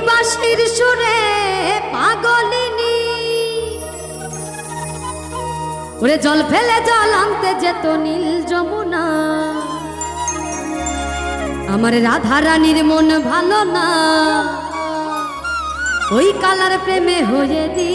বাঁশির সুরে পাগলিনী ওরে জল ফেলে জল আনতে যেত নীল যমুনা আমার রাধা রানীর মন ভালো না ওই কালার প্রেমে হয়ে দি